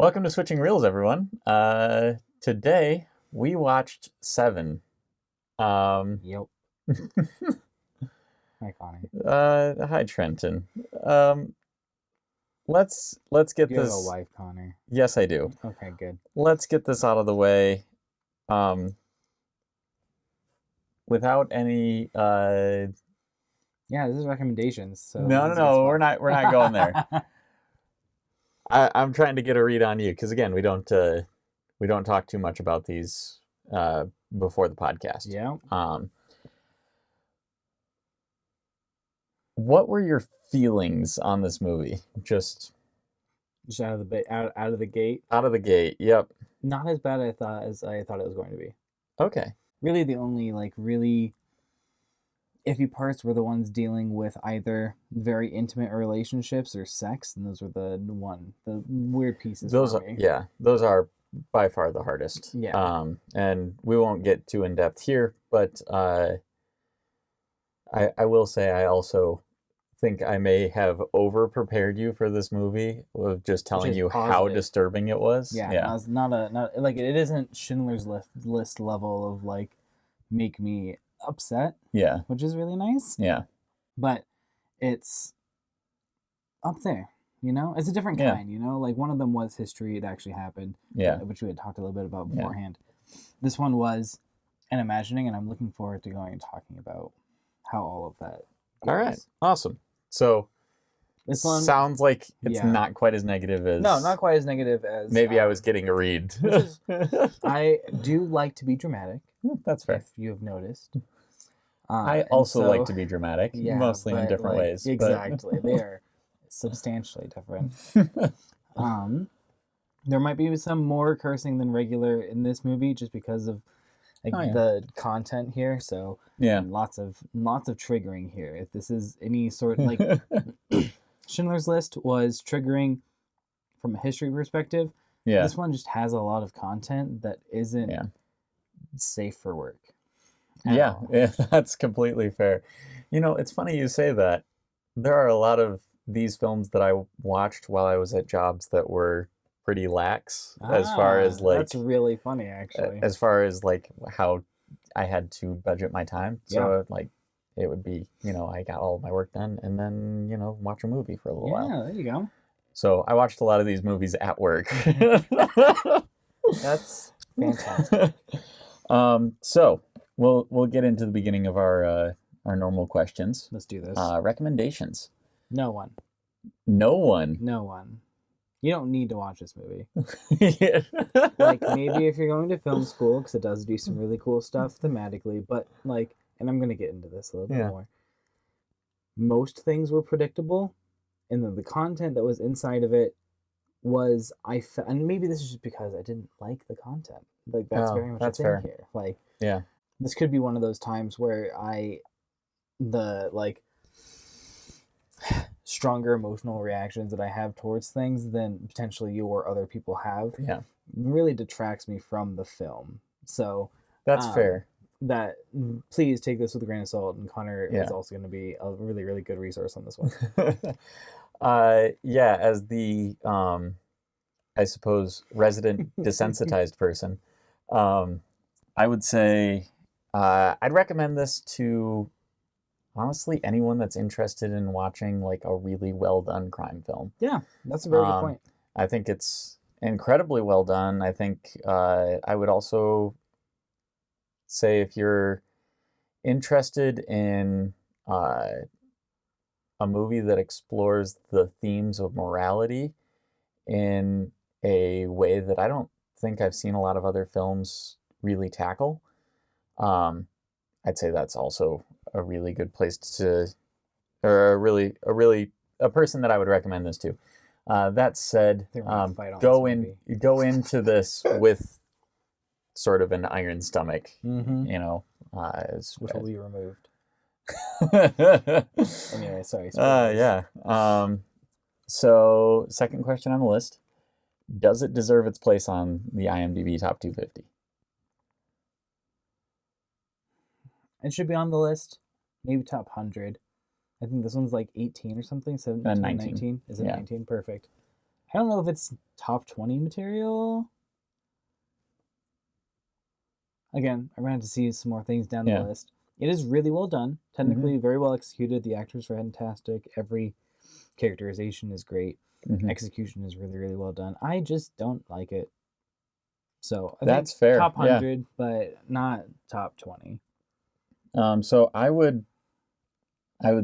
Welcome to Switching Reels, everyone. Today we watched Seven. Yep. Hi, Connie. Hi, Trenton. Let's get You have this. a wife, Connor. Yes, I do. Okay, good. Let's get this out of the way. Without any. Yeah, this is recommendations. So No. We're not going there. I'm trying to get a read on you because again, we don't talk too much about these before the podcast. Yeah. What were your feelings on this movie? Just out of the out of the gate. Out of the gate. Yep. Not as bad as I thought it was going to be. Okay. Really, the only really iffy parts were the ones dealing with either very intimate relationships or sex, and those were the weird pieces. Those for me. those are by far the hardest. Yeah. And we won't get too in depth here, but I will say I also think I may have over prepared you for this movie with just telling you how disturbing it was. Yeah. It's not like it isn't Schindler's List level of like make me upset. Yeah. Which is really nice. Yeah. But it's up there, It's a different kind, Like one of them was history, it actually happened. Yeah. Which we had talked a little bit about beforehand. Yeah. This one was an imagining, and I'm looking forward to going and talking about how all of that goes. All right. Awesome. So this one sounds like it's not quite as negative as... No, not quite as negative as... Maybe I was getting a read. I do like to be dramatic. That's fair. If you have noticed. I also like to be dramatic, mostly in different ways. Exactly. They are substantially different. There might be some more cursing than regular in this movie just because of the content here. So lots of triggering here. If this is any sort Schindler's List was triggering from a history perspective. Yeah. This one just has a lot of content that isn't safe for work. Yeah, that's completely fair. It's funny you say that. There are a lot of these films that I watched while I was at jobs that were pretty lax as far as that's really funny actually. As far as how I had to budget my time. So it would be, I got all of my work done and then, watch a movie for a little while. Yeah, there you go. So I watched a lot of these movies at work. That's fantastic. So we'll get into the beginning of our normal questions. Let's do this. Recommendations. No one. You don't need to watch this movie. Maybe if you're going to film school, because it does do some really cool stuff thematically, but and I'm going to get into this a little bit more. Most things were predictable, and then the content that was inside of it was, and maybe this is just because I didn't like the content. That's very much a thing here. This could be one of those times where stronger emotional reactions that I have towards things than potentially you or other people have really detracts me from the film. So that's fair. That please take this with a grain of salt, and Connor is also going to be a really, really good resource on this one. As the I suppose resident desensitized person, I would say I'd recommend this to honestly anyone that's interested in watching a really well done crime film. Yeah, that's a very good point. I think it's incredibly well done. I think I would also say if you're interested in a movie that explores the themes of morality in a way that I don't think I've seen a lot of other films really tackle, I'd say that's also a really good place or a person that I would recommend this to. That said, go into this with sort of an iron stomach, which will be removed. Anyway, sorry. So, second question on the list: does it deserve its place on the IMDb Top 250? It should be on the list. Maybe top 100. I think this one's 18 or something. 17, 19. Is it 19? Perfect. I don't know if it's top 20 material. Again, I'm going to have to see some more things down the list. It is really well done. Technically, very well executed. The actors are fantastic. Every characterization is great. Execution is really, really well done. I just don't like it. So I That's think fair. Top 100, but not top 20. So I would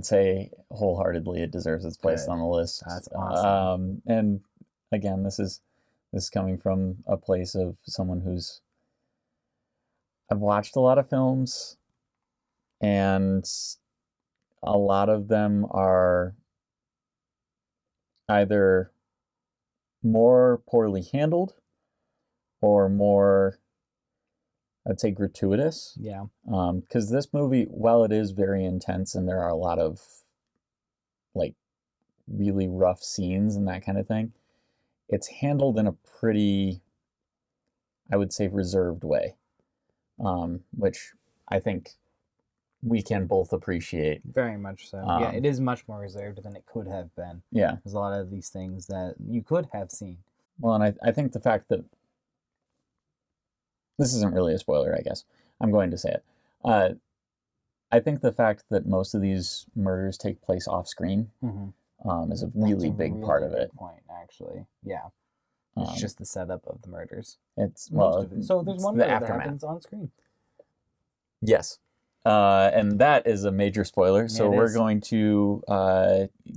say wholeheartedly it deserves its place on the list. That's awesome. And again, this is coming from a place of someone who's I've watched a lot of films, and a lot of them are either more poorly handled or more, I'd say, gratuitous. Yeah. Because this movie, while it is very intense and there are a lot of like really rough scenes and that kind of thing, it's handled in a pretty, I would say, reserved way, which I think we can both appreciate. Very much so. Yeah, it is much more reserved than it could have been. Yeah. There's a lot of these things that you could have seen. Well, and I think the fact that this isn't really a spoiler, I guess. I'm going to say it. I think the fact that most of these murders take place off screen is a really big part of it. Point, actually. Yeah. It's just the setup of the murders. It's so there's one murder that happens on screen. Yes. And that is a major spoiler. Yeah, so we're going to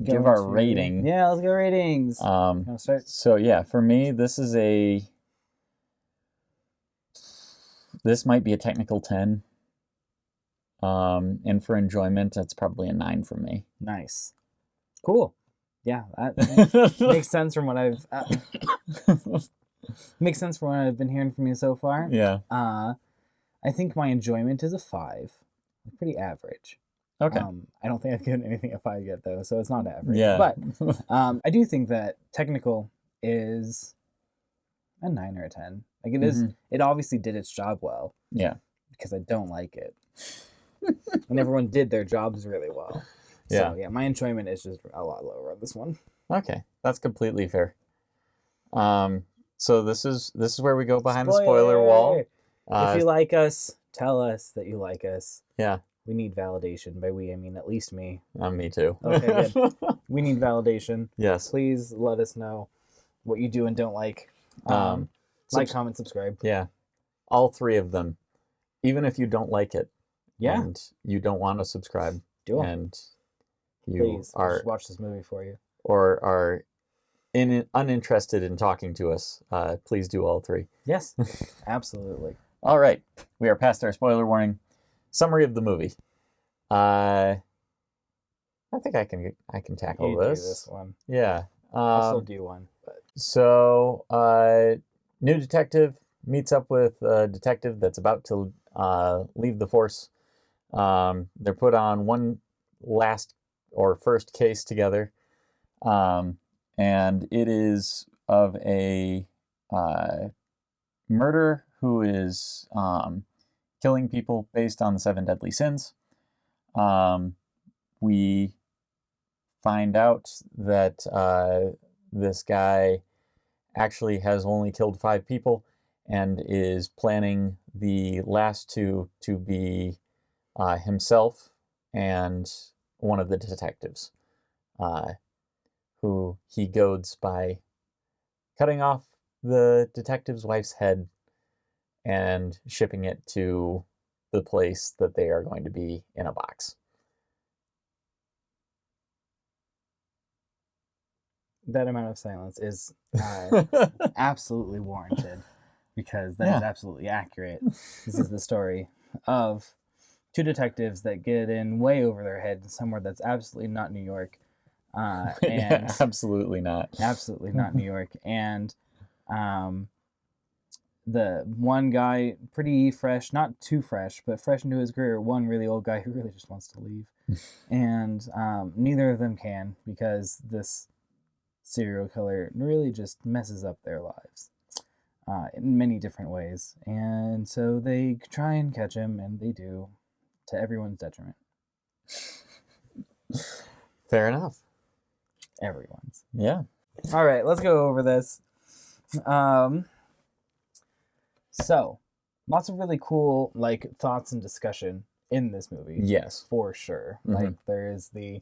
give our rating. Yeah, let's go ratings. Start? So yeah, for me, this might be a technical 10. And for enjoyment, that's probably a 9 for me. Nice. Cool. Yeah, that makes sense from what I've been hearing from you so far. Yeah. I think my enjoyment is a 5. Pretty average. Okay. I don't think I've given anything a 5 yet, though, so it's not average. Yeah. But I do think that technical is a 9 or a 10. Like it is. It obviously did its job well. Yeah. Because I don't like it. And everyone did their jobs really well. Yeah. So yeah, my enjoyment is just a lot lower on this one. Okay, that's completely fair. So this is where we go behind the spoiler wall. If you like us, tell us that you like us. Yeah. We need validation. By we, I mean at least me. Me too. Okay, good. We need validation. Yes. Please let us know what you do and don't like. Like, comment, subscribe. Yeah. All 3 of them. Even if you don't like it. Yeah. And you don't want to subscribe. Do it. And you I'll just watch this movie for you. Or are uninterested in talking to us, please do all 3. Yes. Absolutely. All right. We are past our spoiler warning. Summary of the movie. I think I can tackle this. Do this one. Yeah. I'll still do one. But... So, new detective meets up with a detective that's about to leave the force. They're put on one last or first case together. And it is of a murderer who is killing people based on the 7 deadly sins. We find out that this guy actually has only killed 5 people and is planning the last 2 to be himself and one of the detectives, who he goads by cutting off the detective's wife's head and shipping it to the place that they are going to be in a box. That amount of silence is absolutely warranted, because that is absolutely accurate. This is the story of 2 detectives that get in way over their head somewhere that's absolutely not New York. And absolutely not. Absolutely not New York. And the one guy, pretty fresh, not too fresh, but fresh into his career, one really old guy who really just wants to leave. And neither of them can, because this serial killer really just messes up their lives in many different ways. And so they try and catch him, and they do, to everyone's detriment. Fair enough. Everyone's. Yeah. All right, let's go over this. So, lots of really cool like thoughts and discussion in this movie. Yes, for sure. Mm-hmm. Like there is the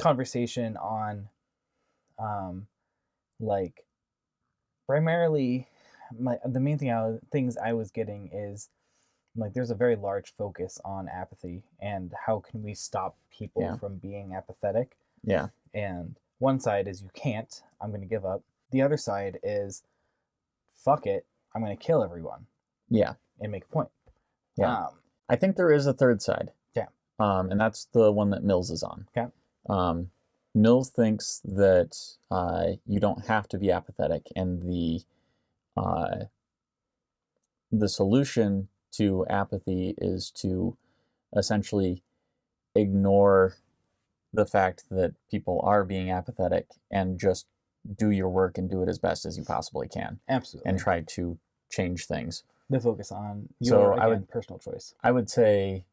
conversation on, like primarily, the main things I was getting is like there's a very large focus on apathy and how can we stop people from being apathetic. Yeah. And one side is you can't, I'm going to give up. The other side is fuck it, I'm going to kill everyone. Yeah. And make a point. Yeah. I think there is a third side. Yeah. And that's the one that Mills is on. Okay. Mills thinks that you don't have to be apathetic, and the solution to apathy is to essentially ignore the fact that people are being apathetic and just do your work and do it as best as you possibly can. Absolutely. And try to change things. The focus on your personal choice. I would say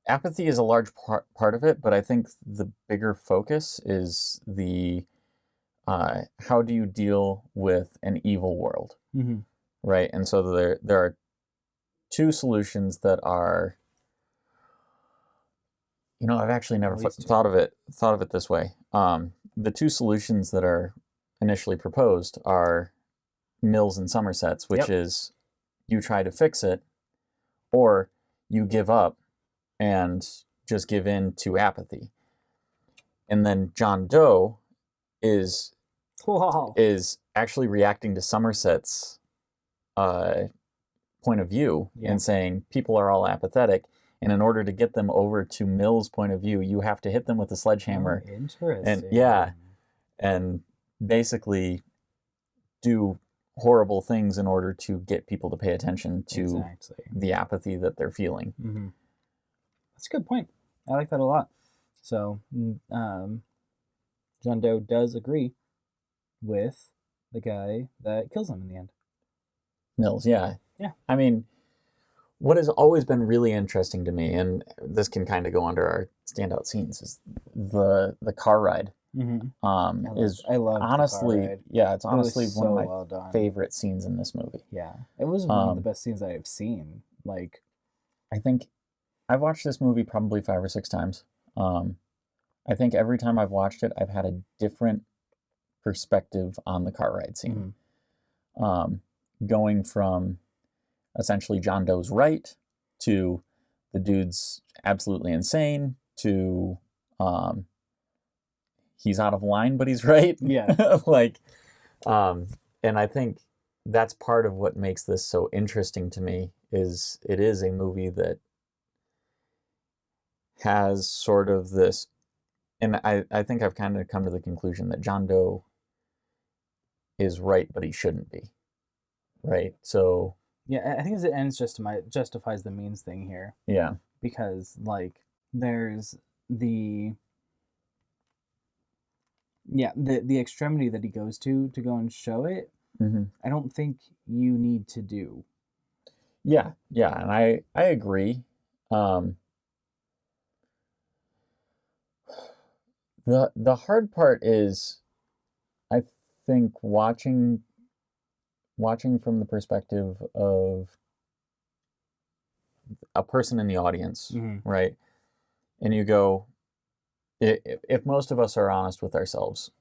apathy is a large part of it, but I think the bigger focus is the how do you deal with an evil world, right? And so there are two solutions that are, I've actually never thought of it this way. The two solutions that are initially proposed are Mills and Somerset's, which is you try to fix it, or you give up and just give in to apathy. And then John Doe is actually reacting to Somerset's point of view and saying people are all apathetic, and in order to get them over to Mills' point of view, you have to hit them with a sledgehammer. Oh, interesting. And basically do horrible things in order to get people to pay attention to the apathy that they're feeling. Mm-hmm. That's a good point. I like that a lot. So, John Doe does agree with the guy that kills him in the end. Mills, yeah. Yeah. I mean, what has always been really interesting to me, and this can kind of go under our standout scenes, is the car ride. Mm-hmm. I love honestly, it's honestly one of my favorite scenes in this movie. Yeah, it was one of the best scenes I've seen. Like, I think I've watched this movie probably 5 or 6 times. I think every time I've watched it, I've had a different perspective on the car ride scene. Going from essentially John Doe's right to the dude's absolutely insane to he's out of line, but he's right. Yeah. And I think that's part of what makes this so interesting to me is it is a movie that has sort of this, and I think I've kind of come to the conclusion that John Doe is right, but he shouldn't be. Right? So... Yeah, I think the ends justifies the means thing here. Yeah. Because, there's the extremity that he goes to go and show it, I don't think you need to do. Yeah, and I agree. The hard part is, I think, watching from the perspective of a person in the audience, right? And you go, if most of us are honest with ourselves,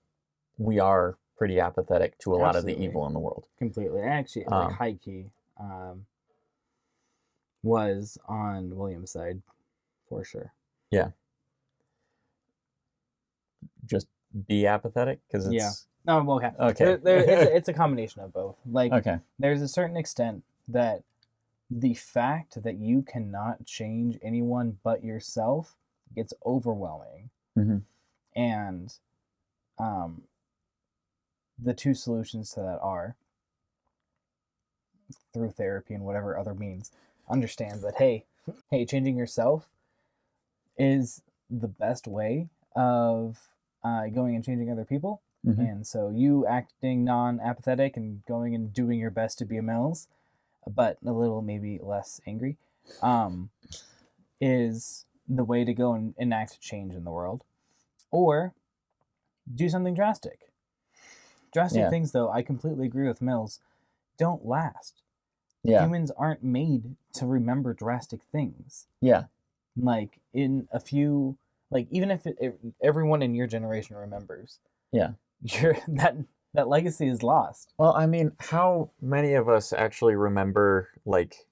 we are pretty apathetic to a lot of the evil in the world. Completely. Actually, high key was on William's side, for sure. Yeah. Just be apathetic? Because it's... Yeah. No, okay. Okay. It's a combination of both. Okay. There's a certain extent that the fact that you cannot change anyone but yourself gets overwhelming. And the two solutions to that are through therapy and whatever other means. Understand that, hey, changing yourself is the best way of going and changing other people. And so you acting non-apathetic and going and doing your best to be a Mills, but a little maybe less angry, is the way to go and enact change in the world. Or do something drastic. Drastic things, though, I completely agree with Mills, don't last. Yeah. Humans aren't made to remember drastic things. Yeah. Like, in a few... Like, even if everyone in your generation remembers... Yeah. That legacy is lost. Well, I mean, how many of us actually remember, like,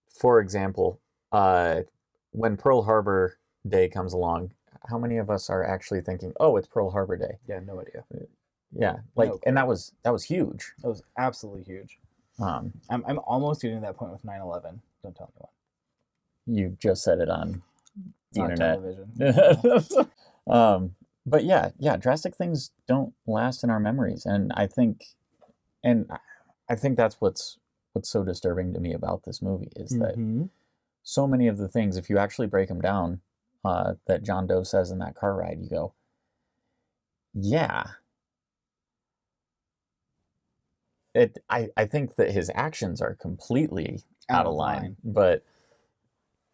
for example, when Pearl Harbor Day comes along, how many of us are actually thinking, oh, it's Pearl Harbor Day? Yeah, no idea. Yeah, like, and that was huge. That was absolutely huge. I'm almost getting to that point with 9/11. Don't tell anyone. You just said it on the internet. Television. But yeah, drastic things don't last in our memories, and I think that's what's so disturbing to me about this movie is that so many of the things, if you actually break them down, that John Doe says in that car ride, you go, yeah. I think that his actions are completely out of line, but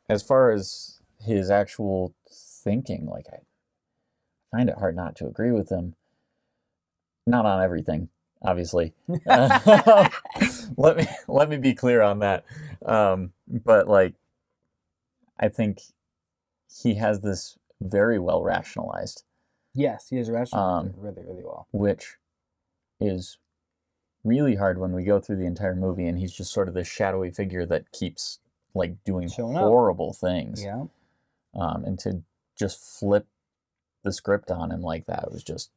as far as his actual thinking, like, I find it hard not to agree with him. Not on everything, obviously. Let me be clear on that. But like, I think he has this very well rationalized. Yes, he is rationalized really, really well. Which is really hard when we go through the entire movie and he's just sort of this shadowy figure that keeps like doing horrible things. Yeah. And to just flip the script on him like that was just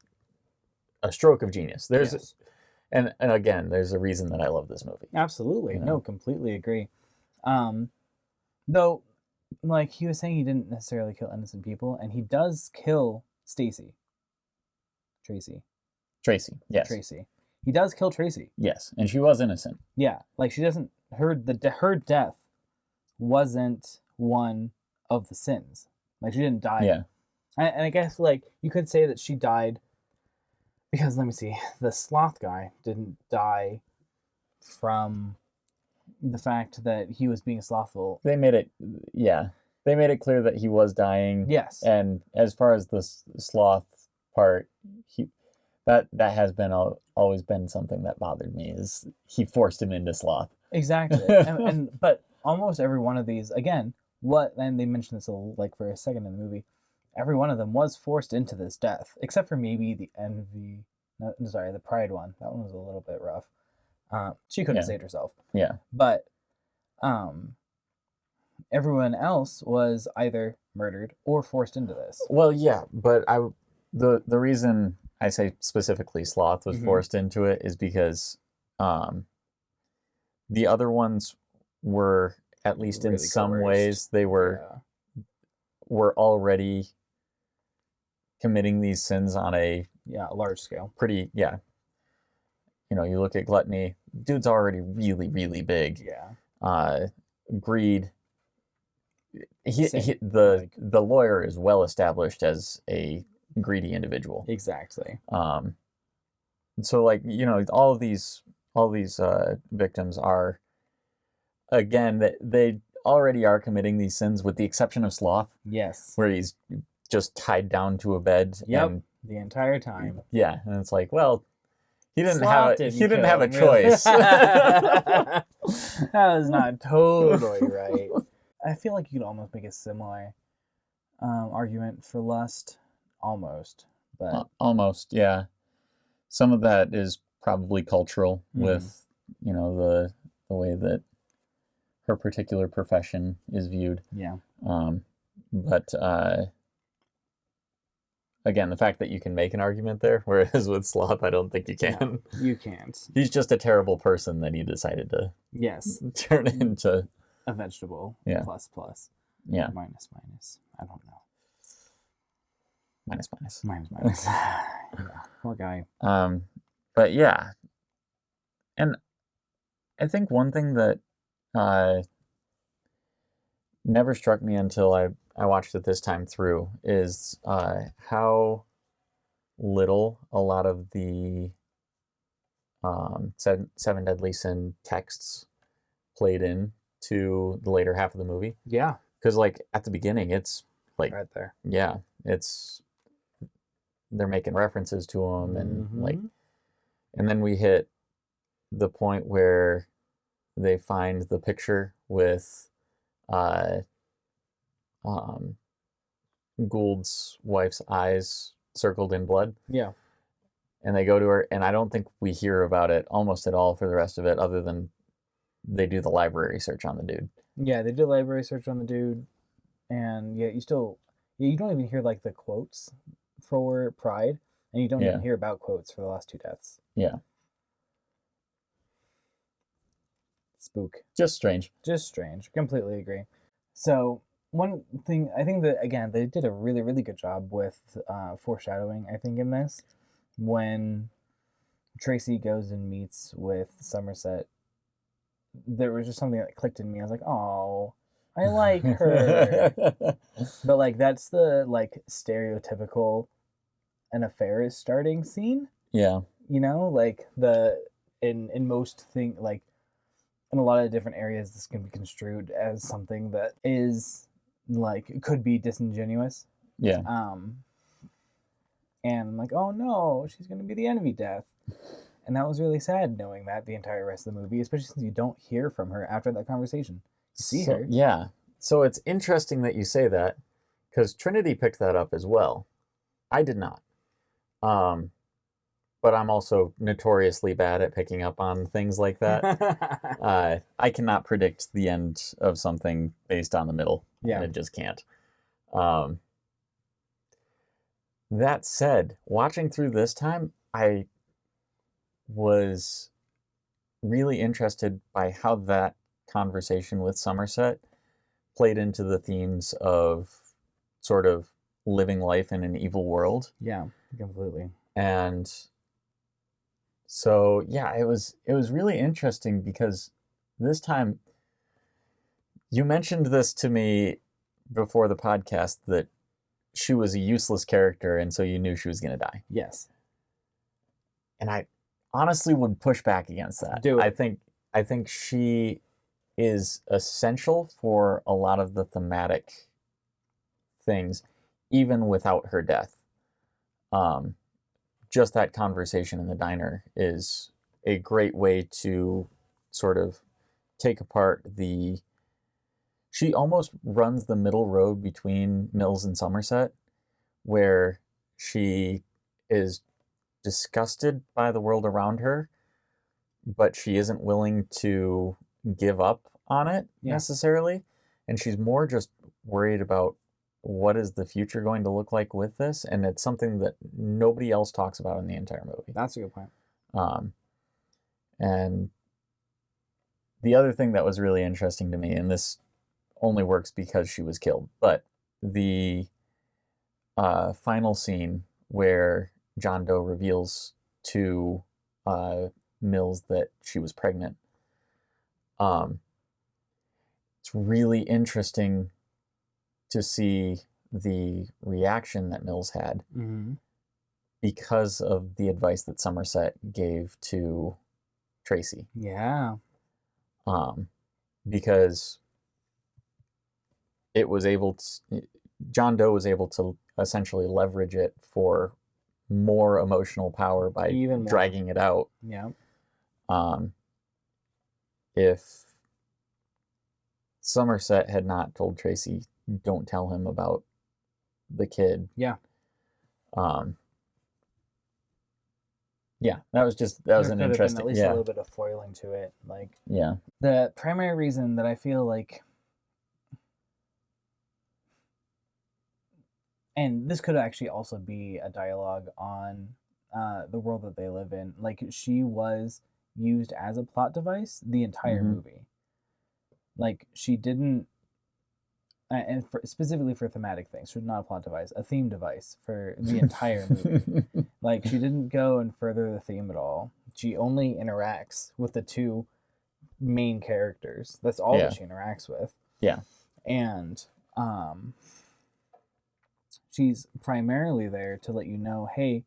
a stroke of genius. And again, there's a reason that I love this movie. Absolutely. You know? No, completely agree. Though, like he was saying, he didn't necessarily kill innocent people, and he does kill Tracy, yes. Tracy. He does kill Tracy. Yes, and she was innocent. Yeah, like she doesn't... Her death wasn't one of the sins. Like, she didn't die. Yeah. And I guess, like, you could say that she died because, let me see, the sloth guy didn't die from the fact that he was being slothful. They made it clear that he was dying. Yes. And as far as the sloth part, that has been always been something that bothered me, is he forced him into sloth. Exactly. But almost every one of these, again, and they mentioned this like for a second in the movie, every one of them was forced into this death, except for maybe the Pride one. That one was a little bit rough. She couldn't save herself. Yeah. But everyone else was either murdered or forced into this. Well, yeah, but the reason I say specifically Sloth was forced into it is because the other ones were, at least really in some coerced. Ways, they were already committing these sins on a large scale. Pretty, yeah. You know, you look at gluttony, dude's already really, really big. Yeah. Greed. The lawyer is well established as a greedy individual. Exactly. So, like, you know, all these victims are, again, they already are committing these sins, with the exception of Sloth. Yes. Where he's just tied down to a bed. Yep. And, the entire time. Yeah, and it's like, well, he didn't have a choice. That was not totally right. I feel like you could almost make a similar argument for lust. Almost, but almost, yeah. Some of that is probably cultural with, you know, the way that her particular profession is viewed. Yeah. But again, the fact that you can make an argument there, whereas with Sloth, I don't think you can. No, you can't. He's just a terrible person that he decided to turn into a vegetable. Yeah. Plus. Yeah. Minus. I don't know. Minus. Yeah, poor guy. But yeah. And I think one thing that never struck me until I watched it this time through is how little a lot of the Seven Deadly Sin texts played in to the later half of the movie. Yeah. Because, like, at the beginning, it's like... right there. Yeah, it's they're making references to him, and like, and then we hit the point where they find the picture with Gould's wife's eyes circled in blood. Yeah. And they go to her, and I don't think we hear about it almost at all for the rest of it, other than they do the library search on the dude. Yeah, they did library search on the dude, and you don't even hear like the quotes for Pride, and you don't even hear about quotes for the last two deaths. Yeah. Spook. Just strange. Completely agree. So one thing, I think that, again, they did a really, really good job with foreshadowing, I think, in this. When Tracy goes and meets with Somerset, there was just something that clicked in me. I was like, oh, I like her. But, like, that's the, like, stereotypical an affair is starting scene. Yeah. You know, like, in most things, like, in a lot of different areas, this can be construed as something that is, like, could be disingenuous. Yeah. And I'm like, oh no, she's going to be the enemy death. And that was really sad, knowing that the entire rest of the movie, especially since you don't hear from her after that conversation. You see her. Yeah. So it's interesting that you say that, because Trinity picked that up as well. I did not. But I'm also notoriously bad at picking up on things like that. I cannot predict the end of something based on the middle. Yeah. I just can't. That said, watching through this time, I was really interested by how that conversation with Somerset played into the themes of sort of living life in an evil world. Yeah, completely. And so, yeah, it was really interesting, because this time, you mentioned this to me before the podcast, that she was a useless character, and so you knew she was going to die. Yes. And I honestly would push back against that. Do it. I think she is essential for a lot of the thematic things, even without her death. Just that conversation in the diner is a great way to sort of take apart she almost runs the middle road between Mills and Somerset, where she is disgusted by the world around her, but she isn't willing to give up on it necessarily. And she's more just worried about what is the future going to look like with this. And it's something that nobody else talks about in the entire movie. That's a good point. And the other thing that was really interesting to me, and this only works because she was killed, but the final scene where John Doe reveals to Mills that she was pregnant, it's really interesting to see the reaction that Mills had, because of the advice that Somerset gave to Tracy. Yeah. Because John Doe was able to essentially leverage it for more emotional power by dragging it out. Yeah. If Somerset had not told Tracy, don't tell him about the kid. Yeah. Yeah, that was an interesting. At least a little bit of foiling to it, like. Yeah. The primary reason that I feel like, and this could actually also be a dialogue on the world that they live in. Like, she was used as a plot device the entire movie. Like, she didn't, specifically for thematic things, she was not a plot device, a theme device for the entire movie. Like, she didn't go and further the theme at all. She only interacts with the two main characters. That's all that she interacts with. Yeah. And she's primarily there to let you know, hey,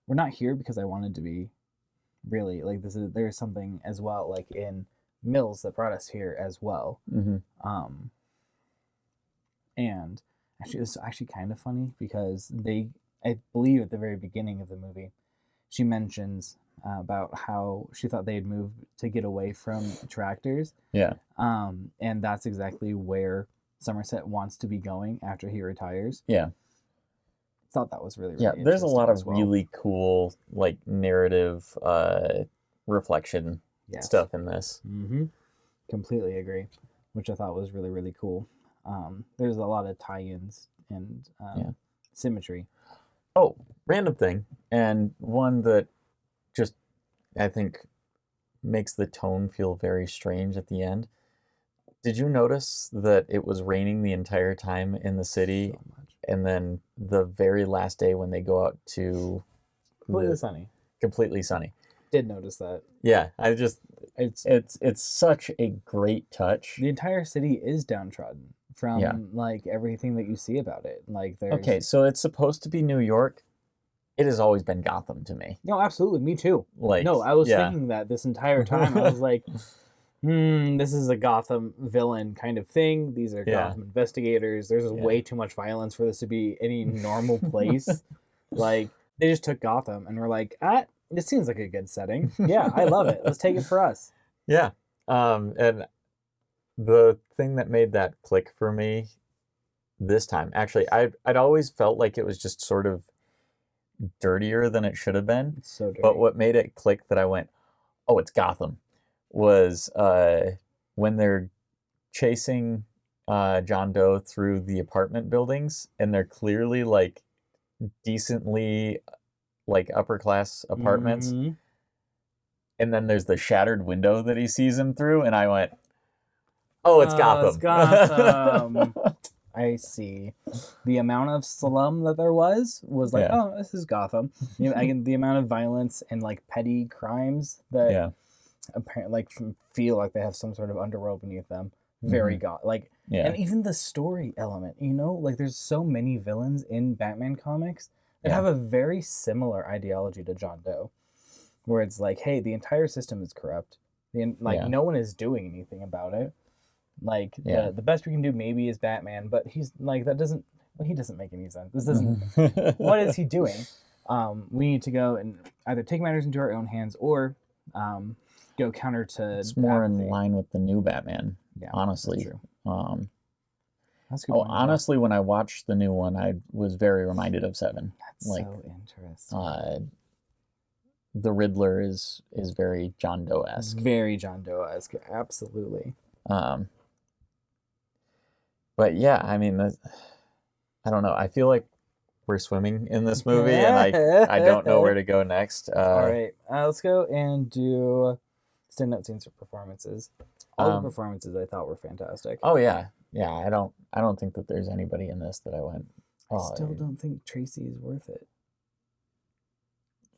we're not here because I wanted to be, really. Like, there's something as well, like in Mills, that brought us here as well. And actually, it's actually kind of funny, because I believe at the very beginning of the movie, she mentions about how she thought they had moved to get away from tractors. Yeah. And that's exactly where Somerset wants to be going after he retires. Yeah. Thought that was really, really yeah. There's a lot of well. really cool like narrative reflection stuff in this. Mm-hmm. Completely agree, which I thought was really, really cool. There's a lot of tie-ins and symmetry. Oh, random thing, and one that just I think makes the tone feel very strange at the end. Did you notice that it was raining the entire time in the city? So much. And then the very last day when they go out to completely sunny. Did notice that. Yeah, it's such a great touch. The entire city is downtrodden from like everything that you see about it. Like there's Okay, so it's supposed to be New York. It has always been Gotham to me. No, absolutely, me too. Like no, I was thinking that this entire time. I was like, this is a Gotham villain kind of thing. These are Gotham investigators. There's way too much violence for this to be any normal place. Like, they just took Gotham and were like, this seems like a good setting. Yeah, I love it. Let's take it for us. Yeah. And the thing that made that click for me this time, actually, I'd always felt like it was just sort of dirtier than it should have been. It's so dirty. But what made it click that I went, oh, it's Gotham, was when they're chasing John Doe through the apartment buildings, and they're clearly like decently like upper class apartments. Mm-hmm. And then there's the shattered window that he sees him through, and I went, oh, it's Gotham. It's Gotham. I see. The amount of slum that there was like, oh, this is Gotham. The amount of violence and like petty crimes that apparently like feel like they have some sort of underworld beneath them. Very and even the story element, like there's so many villains in Batman comics that have a very similar ideology to John Doe, where it's like, hey, the entire system is corrupt. No one is doing anything about it. Like the best we can do maybe is Batman, but he's like he doesn't make any sense. This doesn't. What is he doing? We need to go and either take matters into our own hands or go counter to. It's more in line with the new Batman. Yeah, honestly. That's true. That's good. Honestly, when I watched the new one, I was very reminded of Se7en. That's so interesting. The Riddler is very John Doe-esque. Very John Doe-esque, absolutely. But yeah, I mean, I don't know. I feel like we're swimming in this movie, and I don't know where to go next. All right, let's go and do standout scenes or performances. All the performances I thought were fantastic. Oh yeah. I don't think that there's anybody in this that I went. I still don't think Tracy is worth it.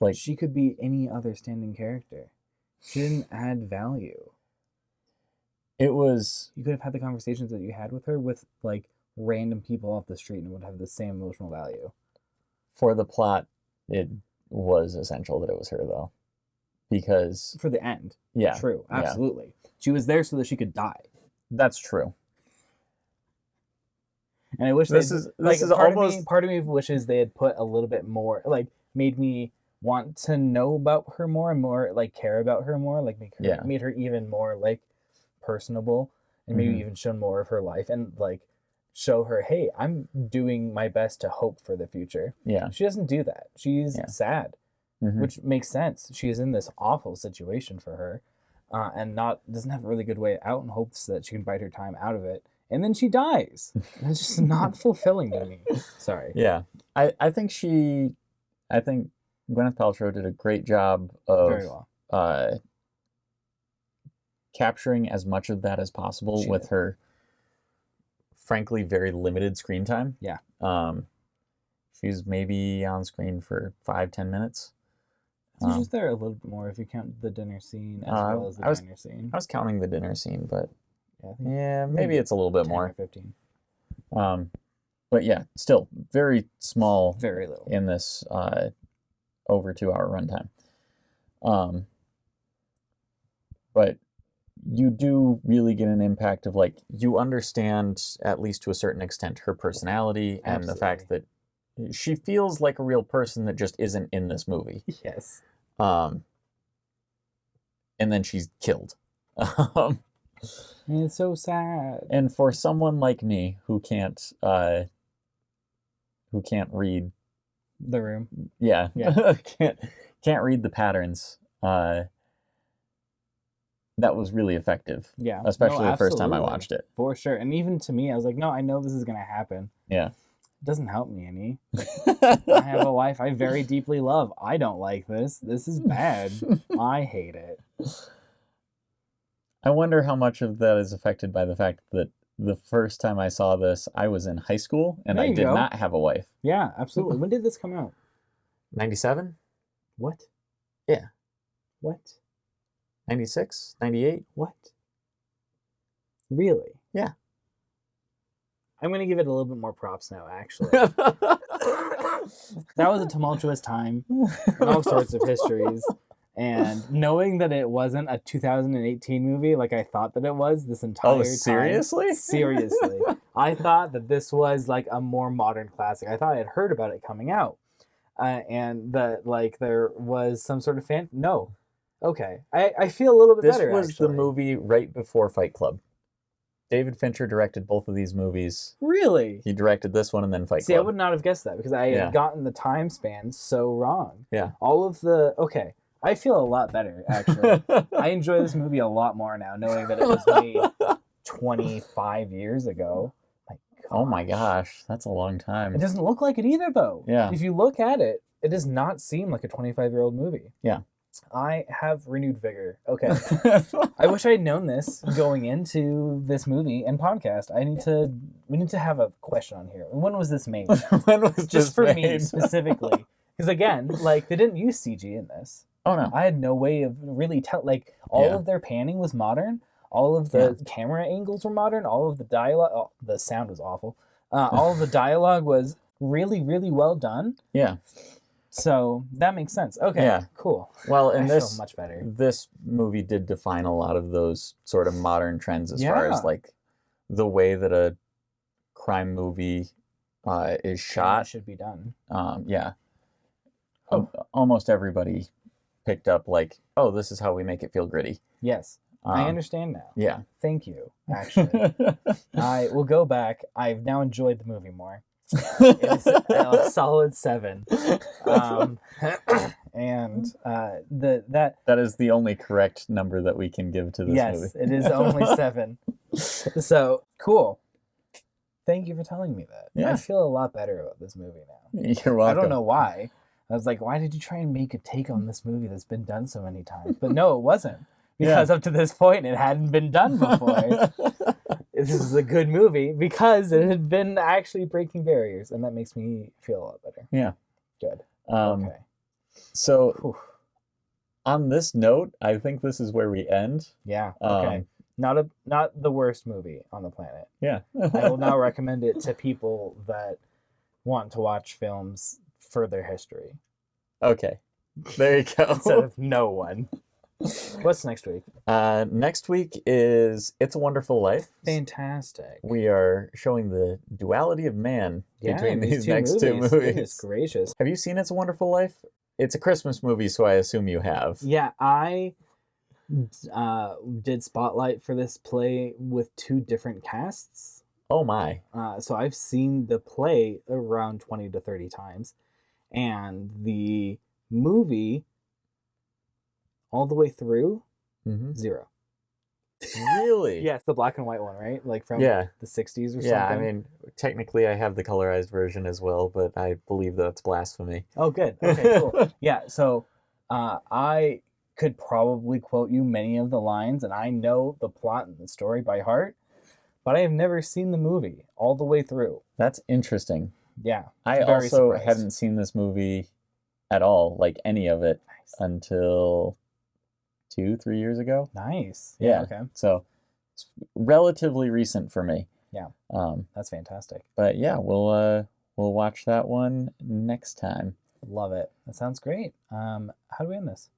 Like, she could be any other standing character. She didn't add value. It was... You could have had the conversations that you had with her with, like, random people off the street and it would have the same emotional value. For the plot, it was essential that it was her, though. Because... For the end. Yeah. True. Absolutely. Yeah. She was there so that she could die. That's true. And I wish this is almost... Part of me wishes they had put a little bit more, like, made me want to know about her more and more, like, care about her more, like, made her even more, like, personable, and maybe even shown more of her life, and, like, show her, hey, I'm doing my best to hope for the future. Yeah. She doesn't do that. She's sad, which makes sense. She is in this awful situation for her, and doesn't have a really good way out, and hopes that she can bide her time out of it. And then she dies. That's just not fulfilling to me. Sorry. Yeah. I think Gwyneth Paltrow did a great job of very well. Capturing as much of that as possible with her, frankly, very limited screen time. Yeah. She's maybe on screen for 5-10 minutes. She's just there a little bit more if you count the dinner scene as well as the diner scene. I was counting the dinner scene, but maybe it's a little bit 10 more. Or 15. But yeah, still very small. Very little in this over 2-hour runtime. But you do really get an impact of, like, you understand, at least to a certain extent, her personality and the fact that, she feels like a real person that just isn't in this movie. Yes. And then she's killed. And it's so sad. And for someone like me who can't read The Room. Yeah. can't read the patterns. That was really effective. Yeah. Especially the first time I watched it. For sure. And even to me, I was like, no, I know this is gonna happen. Yeah. It doesn't help me any. I have a wife I very deeply love. I don't like this. This is bad. I hate it. I wonder how much of that is affected by the fact that the first time I saw this, I was in high school and I did not have a wife. Yeah, absolutely. When did this come out? 97? What? Yeah. What? 96? 98? What? Really? Yeah. I'm going to give it a little bit more props now, actually. That was a tumultuous time in all sorts of histories. And knowing that it wasn't a 2018 movie like I thought that it was this entire time. Seriously? Seriously. I thought that this was like a more modern classic. I thought I had heard about it coming out. And that like there was some sort of fan. No. Okay. I feel a little bit better, This was the movie right before Fight Club. David Fincher directed both of these movies. Really? He directed this one and then Fight Club. See, I would not have guessed that because I had gotten the time span so wrong. Yeah. All of the... Okay. I feel a lot better, actually. I enjoy this movie a lot more now, knowing that it was made 25 years ago. Oh my gosh, that's a long time. It doesn't look like it either, though. Yeah. If you look at it, it does not seem like a 25-year-old movie. Yeah. I have renewed vigor. Okay. I wish I had known this going into this movie and podcast. We need to have a question on here. When was this made? When was Just this for made? me specifically. Because again, like they didn't use CG in this. Oh no. I had no way of really like all of their panning was modern. All of the camera angles were modern. All of the dialogue, the sound was awful. All of the dialogue was really, really well done. Yeah. So that makes sense. Okay. Yeah. Cool. Well, and I feel much better. This movie did define a lot of those sort of modern trends as far as like the way that a crime movie is shot. Should be done. Yeah. Almost everybody picked up like, oh, this is how we make it feel gritty. Yes. I understand now. Yeah. Thank you, actually. I will go back. I've now enjoyed the movie more. It's a solid 7. And that is the only correct number that we can give to this movie. Yes, it is only 7. So, cool. Thank you for telling me that. Yeah. I feel a lot better about this movie now. You're welcome. I don't know why. I was like, why did you try and make a take on this movie that's been done so many times? But no, it wasn't. Because up to this point, it hadn't been done before. This is a good movie because it had been actually breaking barriers, and that makes me feel a lot better. Yeah. Good. Okay. So, on this note, I think this is where we end. Yeah. Okay. Not the worst movie on the planet. Yeah. I will now recommend it to people that want to watch films for their history. Okay. There you go. Instead of no one. What's next week? Next week is It's a Wonderful Life. Fantastic. We are showing the duality of man between these next two movies. Goodness gracious. Have you seen It's a Wonderful Life? It's a Christmas movie, so I assume you have. Yeah, I did Spotlight for this play with 2 different casts. Oh my. So I've seen the play around 20 to 30 times. And the movie... all the way through, 0. Really? Yeah, it's the black and white one, right? Like from the 60s or something? Yeah, I mean, technically I have the colorized version as well, but I believe that's blasphemy. Oh, good. Okay, cool. Yeah, so I could probably quote you many of the lines, and I know the plot and the story by heart, but I have never seen the movie all the way through. That's interesting. Yeah. I also hadn't seen this movie at all, like any of it, until 2-3 years ago. Nice. Yeah. Okay. So it's relatively recent for me. Yeah. That's fantastic. But yeah, we'll watch that one next time. Love it. That sounds great. How do we end this?